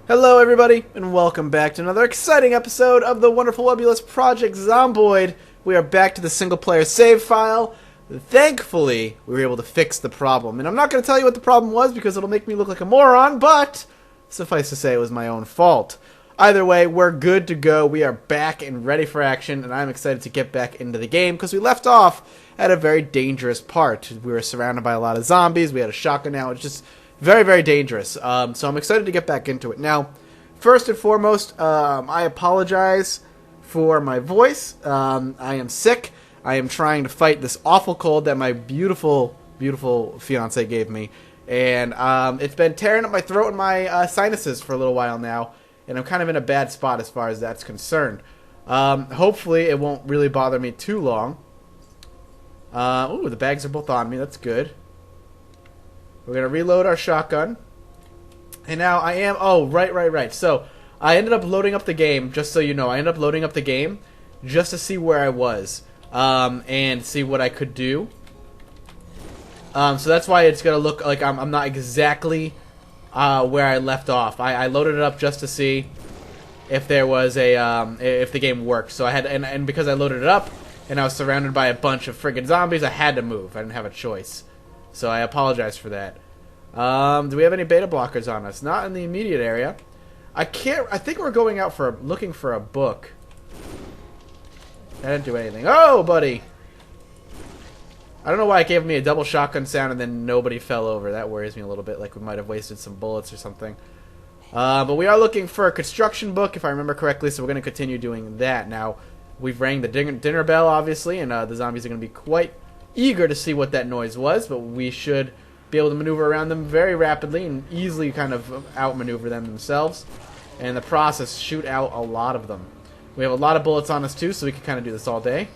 Hello everybody, and welcome back to another exciting episode of the wonderful webulous Project Zomboid. We are back to the single-player save file. Thankfully, we were able to fix the problem. And I'm not going to tell you what the problem was because it'll make me look like a moron, but suffice to say it was my own fault. Either way, we're good to go. We are back and ready for action, and I'm excited to get back into the game because we left off at a very dangerous part. We were surrounded by a lot of zombies. We had a shotgun now. It's just very, very dangerous. So I'm excited to get back into it. Now, first and foremost, I apologize for my voice. I am sick. I am trying to fight this awful cold that my beautiful, beautiful fiance gave me. And it's been tearing up my throat and my sinuses for a little while now. And I'm kind of in a bad spot as far as that's concerned. Hopefully it won't really bother me too long. Ooh, the bags are both on me. That's good. We're going to reload our shotgun. And now I am... Oh, right. So, I ended up loading up the game, just so you know. I ended up loading up the game just to see where I was. And see what I could do. So that's why it's going to look like I'm not exactly where I left off. I loaded it up just to see if there was a... if the game worked. So I had... And because I loaded it up, and I was surrounded by a bunch of friggin' zombies, I had to move. I didn't have a choice. So I apologize for that. Do we have any beta blockers on us? Not in the immediate area. I think we're going out looking for a book. That didn't do anything. Oh, buddy! I don't know why it gave me a double shotgun sound and then nobody fell over. That worries me a little bit, like we might have wasted some bullets or something. But we are looking for a construction book, if I remember correctly, so we're going to continue doing that. Now, we've rang the dinner bell, obviously, and the zombies are going to be quite eager to see what that noise was, but we should be able to maneuver around them very rapidly and easily kind of outmaneuver them themselves, and in the process shoot out a lot of them. We have a lot of bullets on us too, so we can kind of do this all day.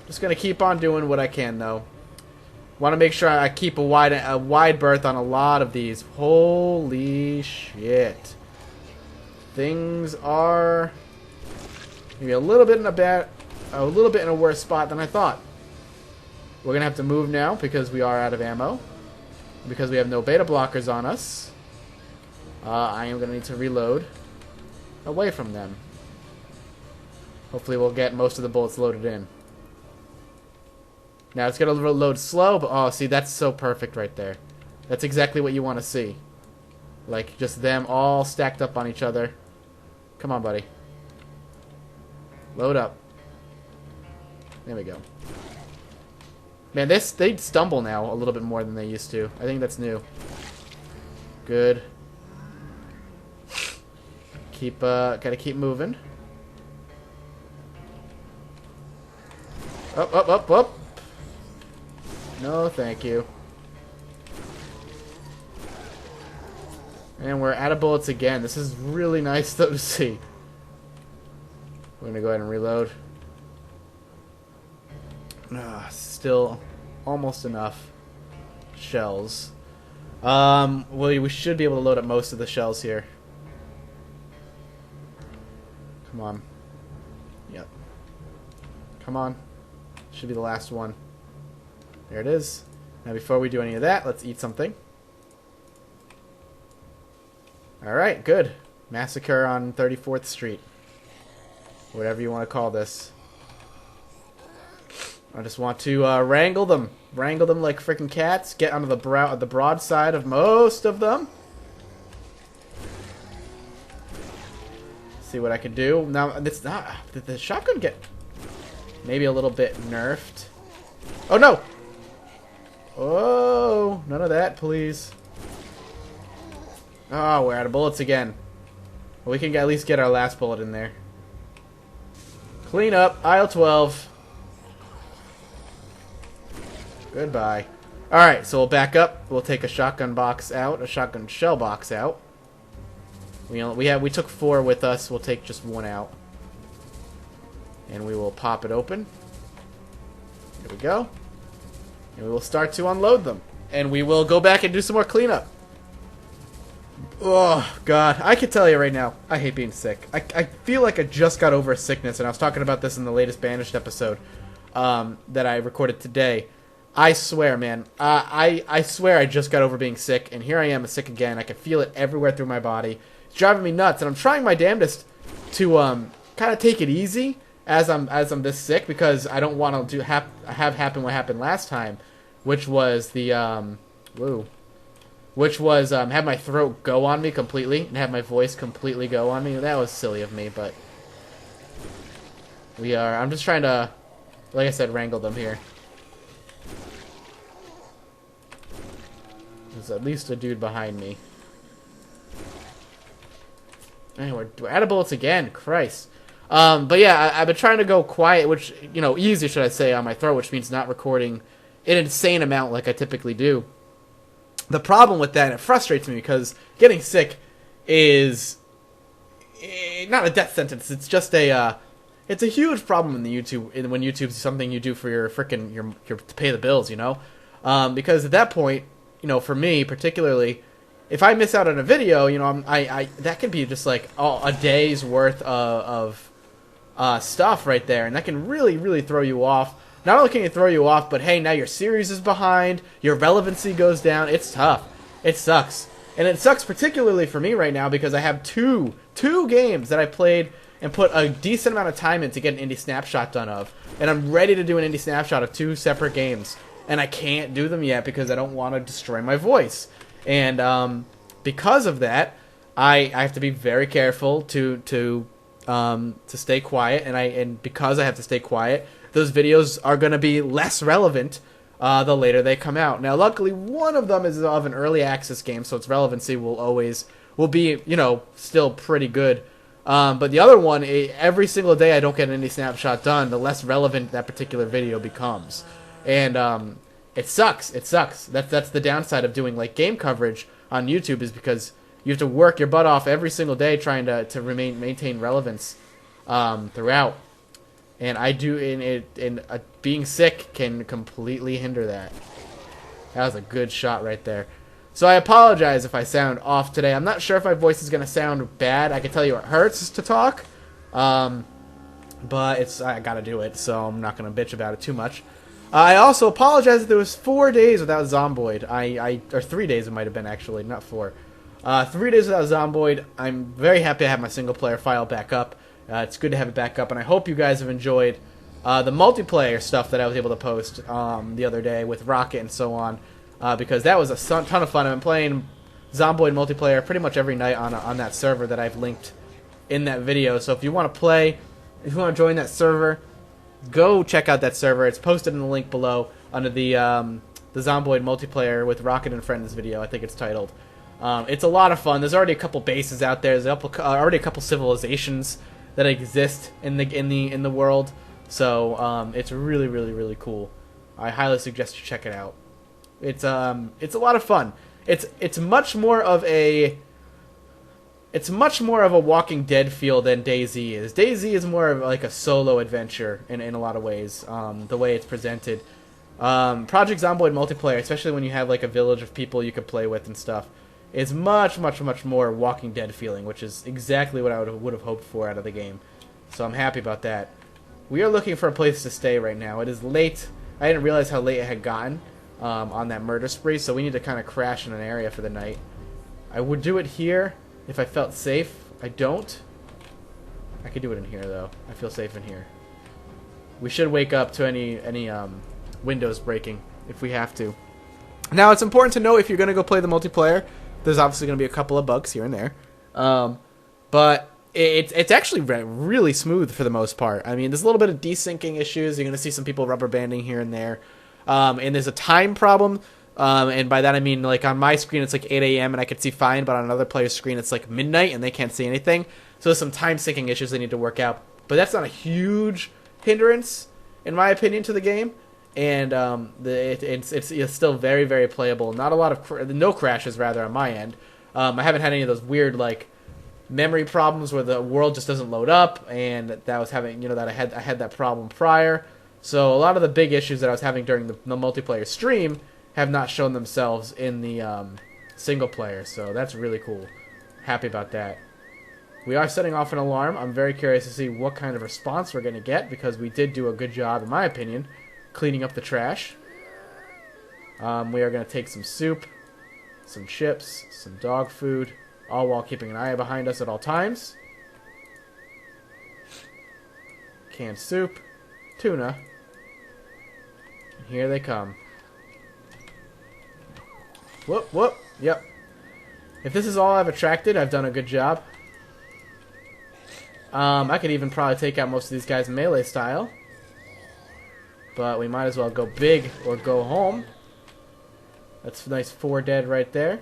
Just gonna keep on doing what I can though. Want to make sure I keep a wide berth on a lot of these. Holy shit! Things are maybe a little bit in a worse spot than I thought. We're going to have to move now because we are out of ammo. Because we have no beta blockers on us. I am going to need to reload away from them. Hopefully we'll get most of the bullets loaded in. Now it's going to load slow, but oh, see, that's so perfect right there. That's exactly what you want to see. Like, just them all stacked up on each other. Come on, buddy. Load up. There we go. Man, they stumble now a little bit more than they used to. I think that's new. Good. Gotta keep moving. Up. No, thank you. And we're out of bullets again. This is really nice, though, to see. We're gonna go ahead and reload. Still almost enough shells. Well, we should be able to load up most of the shells here. Come on. Yep. Come on. Should be the last one. There it is. Now before we do any of that, let's eat something. Alright, good. Massacre on 34th Street. Whatever you want to call this. I just want to wrangle them like freaking cats. Get onto the broad side of most of them. See what I can do. Now, it's not. Did the shotgun get maybe a little bit nerfed? Oh no! Oh, none of that, please. Oh, we're out of bullets again. Well, we can at least get our last bullet in there. Clean up, aisle 12. Goodbye. Alright, so we'll back up. We'll take a shotgun box out, a shotgun shell box out. We took 4 with us. We'll take just 1 out. And we will pop it open. There we go. And we will start to unload them. And we will go back and do some more cleanup. Oh, God. I can tell you right now, I hate being sick. I feel like I just got over a sickness, and I was talking about this in the latest Banished episode that I recorded today. I swear, man. I swear I just got over being sick, and here I am sick again. I can feel it everywhere through my body. It's driving me nuts, and I'm trying my damnedest to kind of take it easy as I'm this sick, because I don't want to have happen what happened last time, which was the have my throat go on me completely and have my voice completely go on me. That was silly of me, but I'm just trying to, like I said, wrangle them here. There's at least a dude behind me. Man, we're out of bullets again. Christ. But yeah, I've been trying to go quiet, which, easy, should I say, on my throat, which means not recording an insane amount like I typically do. The problem with that, and it frustrates me, because getting sick is not a death sentence. It's just it's a huge problem in the YouTube when YouTube's something you do for your to pay the bills, because at that point, for me particularly, if I miss out on a video, I that can be just like a day's worth of stuff right there, and that can really throw you off. Not only can it throw you off, but hey, now your series is behind, your relevancy goes down. It's tough. It sucks. And it sucks particularly for me right now, because I have two games that I played and put a decent amount of time in to get an indie snapshot done of. And I'm ready to do an indie snapshot of 2 separate games. And I can't do them yet because I don't want to destroy my voice. And because of that, I have to be very careful to stay quiet. And because I have to stay quiet, those videos are going to be less relevant the later they come out. Now, luckily, one of them is of an early access game, so its relevancy will be still pretty good. But the other one, every single day I don't get any snapshot done, the less relevant that particular video becomes. And it sucks. It sucks. That's the downside of doing like game coverage on YouTube, is because you have to work your butt off every single day trying to maintain relevance throughout. And I do, being sick can completely hinder that. That was a good shot right there. So I apologize if I sound off today. I'm not sure if my voice is going to sound bad. I can tell you it hurts to talk. But I got to do it, so I'm not going to bitch about it too much. I also apologize that there was 4 days without Zomboid. Or 3 days it might have been, actually, not 4. 3 days without Zomboid. I'm very happy to have my single-player file back up. It's good to have it back up, and I hope you guys have enjoyed the multiplayer stuff that I was able to post the other day with Rocket and so on, because that was a ton of fun. I've been playing Zomboid multiplayer pretty much every night on that server that I've linked in that video. So if you want to play, if you want to join that server, go check out that server. It's posted in the link below under the Zomboid multiplayer with Rocket and Friends video. I think it's titled. It's a lot of fun. There's already a couple bases out there. There's already a couple civilizations that exist in the world, so it's really cool. I highly suggest you check it out. It's a lot of fun. It's much more of a Walking Dead feel than DayZ is. DayZ is more of like a solo adventure in a lot of ways. The way it's presented, Project Zomboid multiplayer, especially when you have like a village of people you could play with and stuff, is much more Walking Dead feeling, which is exactly what I would have hoped for out of the game. So I'm happy about that. We are looking for a place to stay right now. It is late. I didn't realize how late it had gotten on that murder spree, so we need to kind of crash in an area for the night. I would do it here if I felt safe. I don't. I could do it in here, though. I feel safe in here. We should wake up to any windows breaking if we have to. Now, it's important to know if you're going to go play the multiplayer, there's obviously going to be a couple of bugs here and there. But it's actually really smooth for the most part. I mean, there's a little bit of desyncing issues. You're going to see some people rubber banding here and there. And there's a time problem. And by that I mean, like, on my screen it's like 8 a.m. and I can see fine, but on another player's screen it's like midnight and they can't see anything. So there's some time syncing issues they need to work out. But that's not a huge hindrance, in my opinion, to the game. And it's still very playable. Not a lot of no crashes rather on my end. I haven't had any of those weird like memory problems where the world just doesn't load up, and that was having that I had that problem prior. So a lot of the big issues that I was having during the multiplayer stream have not shown themselves in the single player. So that's really cool. Happy about that. We are setting off an alarm. I'm very curious to see what kind of response we're going to get, because we did do a good job, in my opinion, cleaning up the trash. We are going to take some soup, some chips, some dog food, all while keeping an eye behind us at all times. Canned soup, tuna. And here they come. Whoop, whoop. Yep. If this is all I've attracted, I've done a good job. I could even probably take out most of these guys melee style. But we might as well go big or go home. That's a nice 4 dead right there.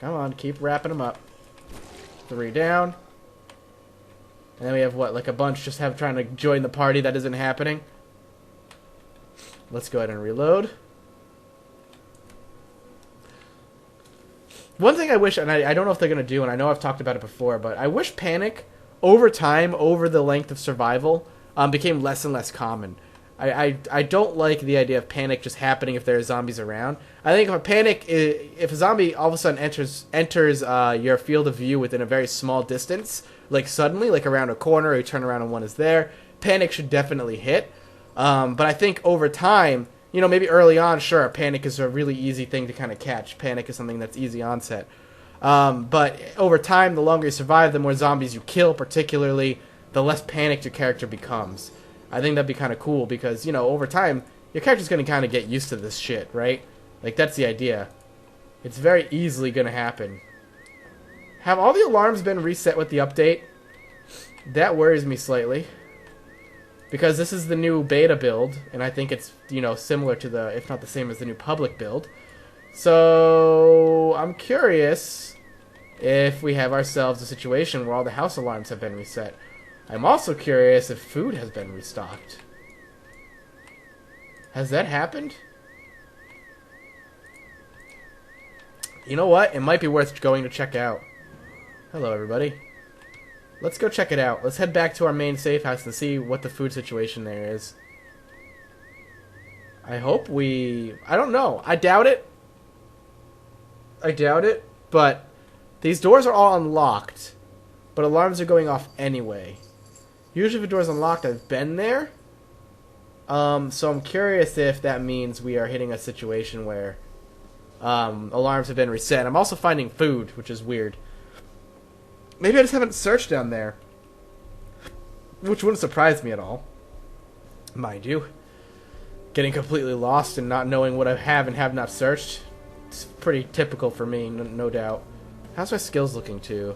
Come on, keep wrapping them up. 3 down. And then we have what, like a bunch just trying to join the party that isn't happening. Let's go ahead and reload. One thing I wish, and I don't know if they're going to do, and I know I've talked about it before, but I wish panic, over time, over the length of survival, became less and less common. I don't like the idea of panic just happening if there are zombies around. I think if a zombie all of a sudden enters your field of view within a very small distance, like suddenly, like around a corner, or you turn around and one is there, panic should definitely hit. But I think over time, you know, maybe early on, sure, panic is a really easy thing to kind of catch. Panic is something that's easy onset. But over time, the longer you survive, the more zombies you kill, particularly, the less panicked your character becomes. I think that'd be kind of cool because, you know, over time, your character's going to kind of get used to this shit, right? Like, that's the idea. It's very easily going to happen. Have all the alarms been reset with the update? That worries me slightly. Because this is the new beta build, and I think it's, you know, similar to the, if not the same as the new public build. So, I'm curious if we have ourselves a situation where all the house alarms have been reset. I'm also curious if food has been restocked. Has that happened? You know what? It might be worth going to check out. Hello, everybody. Let's go check it out. Let's head back to our main safe house and see what the food situation there is. I hope we... I don't know. I doubt it. But these doors are all unlocked. But alarms are going off anyway. Usually if a door's unlocked, I've been there. So I'm curious if that means we are hitting a situation where alarms have been reset. I'm also finding food, which is weird. Maybe I just haven't searched down there. Which wouldn't surprise me at all. Mind you. Getting completely lost and not knowing what I have and have not searched. It's pretty typical for me, no doubt. How's my skills looking too?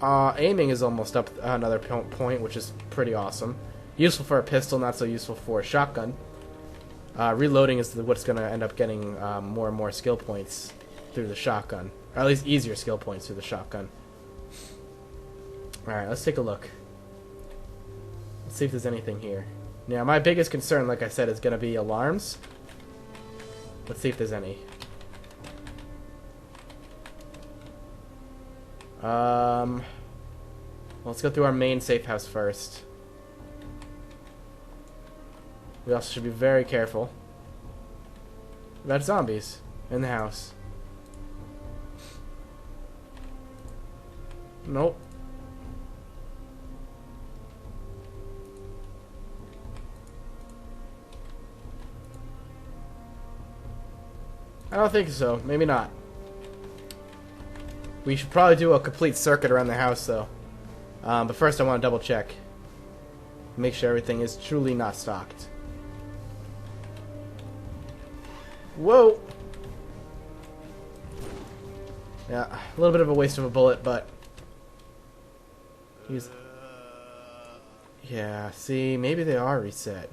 Aiming is almost up another point, which is pretty awesome. Useful for a pistol, not so useful for a shotgun. Reloading is what's going to end up getting more and more skill points through the shotgun. Or at least easier skill points through the shotgun. Alright, let's take a look. Let's see if there's anything here. Now, my biggest concern, like I said, is going to be alarms. Let's see if there's any. Let's go through our main safe house first. We also should be very careful about zombies in the house. Nope. I don't think so. Maybe not. We should probably do a complete circuit around the house, though. But first I want to double check. Make sure everything is truly not stocked. Whoa! Yeah, a little bit of a waste of a bullet, but... Yeah, see, maybe they are reset.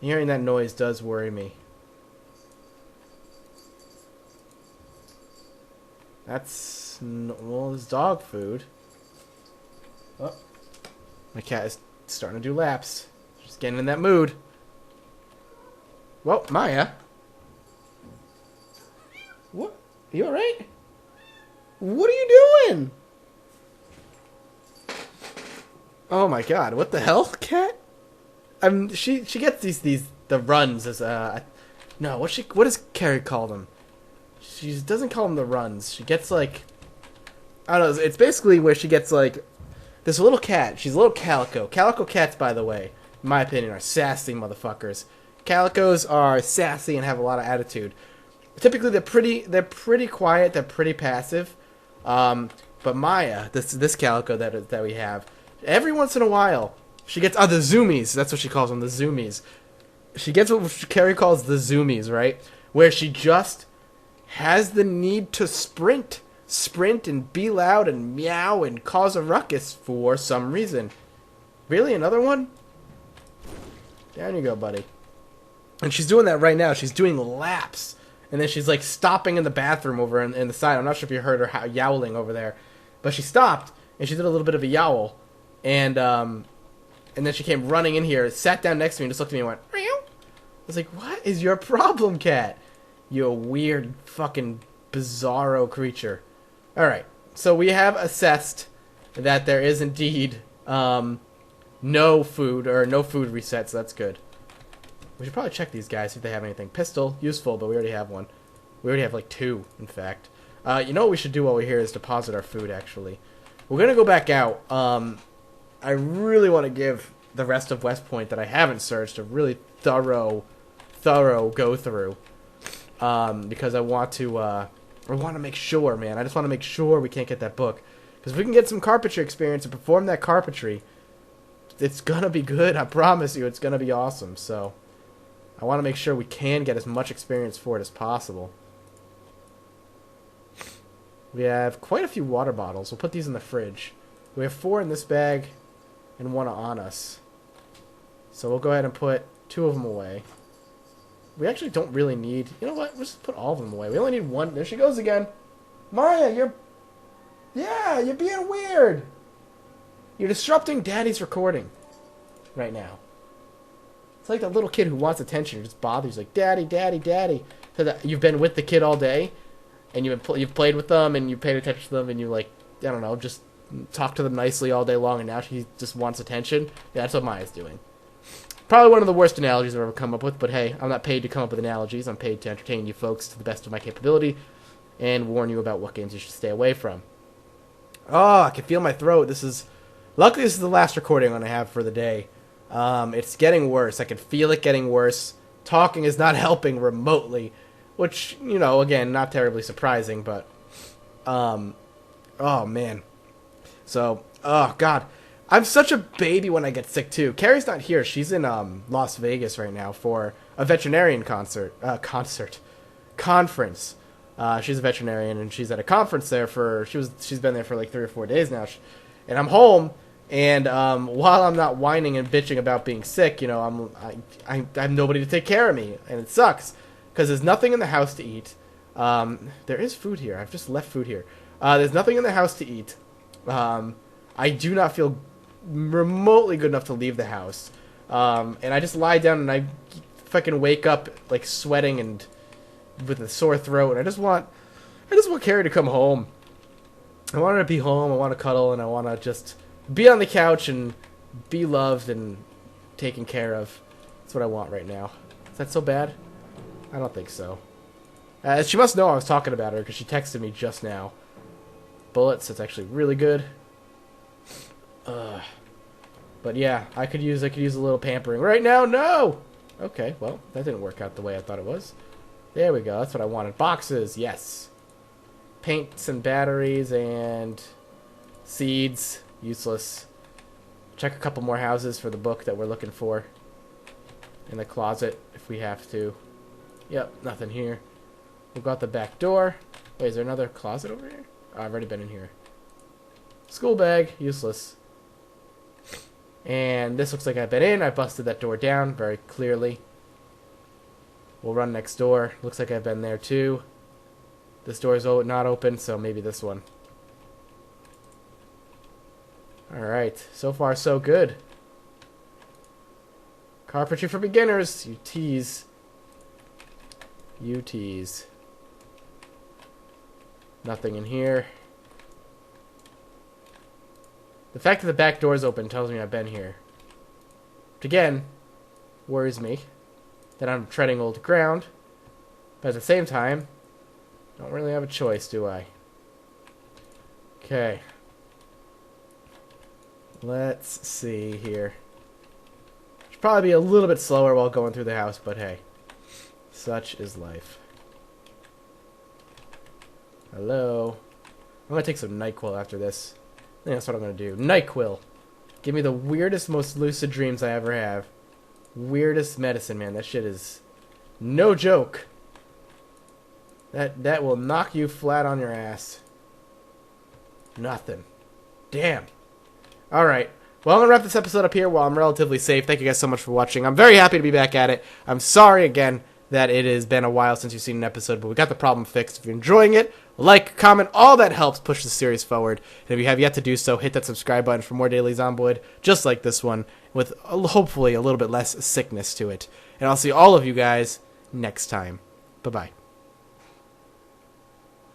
Hearing that noise does worry me. That's... well, it's dog food. Oh. My cat is starting to do laps. Just getting in that mood. Whoa, Maya. What? You alright? What are you doing? Oh my god, what the hell, cat? She gets the runs as no, what does Carrie call them? She doesn't call them the runs. She gets like, I don't know, it's basically where she gets like this little cat. She's a little calico. Calico cats, by the way, in my opinion, are sassy motherfuckers. Calicos are sassy and have a lot of attitude. Typically, they're pretty quiet. They're pretty passive. But Maya, this calico that we have, every once in a while, she gets the zoomies. That's what she calls them, the zoomies. She gets what Carrie calls the zoomies, right? Where she just has the need to sprint and be loud and meow and cause a ruckus for some reason. Really, another one? Down you go, buddy. And she's doing that right now. She's doing laps. And then she's like stopping in the bathroom over in the side. I'm not sure if you heard her yowling over there. But she stopped, and she did a little bit of a yowl. And then she came running in here, sat down next to me, and just looked at me and went, meow. I was like, what is your problem, cat? You weird fucking bizarro creature. Alright, so we have assessed that there is indeed no food reset, so that's good. We should probably check these guys, see if they have anything. Pistol, useful, but we already have one. We already have like 2, in fact. You know what we should do while we're here is deposit our food, actually. We're going to go back out. I really want to give the rest of West Point that I haven't searched a really thorough go through. Because I want to make sure, man. I just want to make sure we can't get that book. Because if we can get some carpentry experience and perform that carpentry, it's going to be good. I promise you, it's going to be awesome. So I want to make sure we can get as much experience for it as possible. We have quite a few water bottles. We'll put these in the fridge. We have 4 in this bag and 1 on us. So we'll go ahead and put 2 of them away. We actually don't really need... You know what? We'll just put all of them away. We only need 1. There she goes again. Maya, you're... Yeah, you're being weird. You're disrupting Daddy's recording right now. It's like that little kid who wants attention. Who just bothers. Like, Daddy, Daddy, Daddy. So that you've been with the kid all day, and you've played with them, and you paid attention to them, and you, like, I don't know, just talk to them nicely all day long, and now she just wants attention. Yeah, that's what Maya's doing. Probably one of the worst analogies I've ever come up with, but hey, I'm not paid to come up with analogies. I'm paid to entertain you folks to the best of my capability and warn you about what games you should stay away from. Oh, I can feel my throat. Luckily, this is the last recording I'm going to have for the day. It's getting worse. I can feel it getting worse. Talking is not helping remotely, which, you know, again, not terribly surprising, but, oh, man. So, oh, God. I'm such a baby when I get sick, too. Carrie's not here. She's in, Las Vegas right now for a veterinarian conference. She's a veterinarian, and she's at a conference there she's been there for like 3 or 4 days now. And I'm home, and, while I'm not whining and bitching about being sick, you know, I have nobody to take care of me, and it sucks. Because there's nothing in the house to eat. There is food here. I've just left food here. There's nothing in the house to eat. I do not feel remotely good enough to leave the house. And I just lie down and I fucking wake up like sweating and with a sore throat. And I just want Carrie to come home. I want her to be home. I want to cuddle, and I want to just be on the couch and be loved and taken care of. That's what I want right now. Is that so bad? I don't think so. She must know I was talking about her because she texted me just now. Bullets, that's actually really good. But yeah, I could use a little pampering right now. No. Okay, well, that didn't work out the way I thought it was. There we go. That's what I wanted. Boxes, yes. Paints and batteries and seeds, useless. Check a couple more houses for the book that we're looking for. In the closet, if we have to. Yep, nothing here. We've got the back door. Wait, is there another closet over here? Oh, I've already been in here. School bag, useless. And this looks like I've been in. I busted that door down very clearly. We'll run next door. Looks like I've been there too. This door is not open, so maybe this one. Alright, so far so good. Carpentry for beginners, you tease. You tease. Nothing in here. The fact that the back door is open tells me I've been here. Which again, worries me. That I'm treading old ground. But at the same time, don't really have a choice, do I? Okay. Let's see here. Should probably be a little bit slower while going through the house, but hey. Such is life. Hello. I'm gonna take some NyQuil after this. I think that's what I'm gonna do. NyQuil. Give me the weirdest, most lucid dreams I ever have. Weirdest medicine, man. That shit is no joke. That will knock you flat on your ass. Nothing. Damn. Alright. Well, I'm going to wrap this episode up here while I'm relatively safe. Thank you guys so much for watching. I'm very happy to be back at it. I'm sorry again that it has been a while since you've seen an episode, but we got the problem fixed. If you're enjoying it, like, comment, all that helps push the series forward. And if you have yet to do so, hit that subscribe button for more daily Zomboid, just like this one, with hopefully a little bit less sickness to it. And I'll see all of you guys next time. Bye-bye.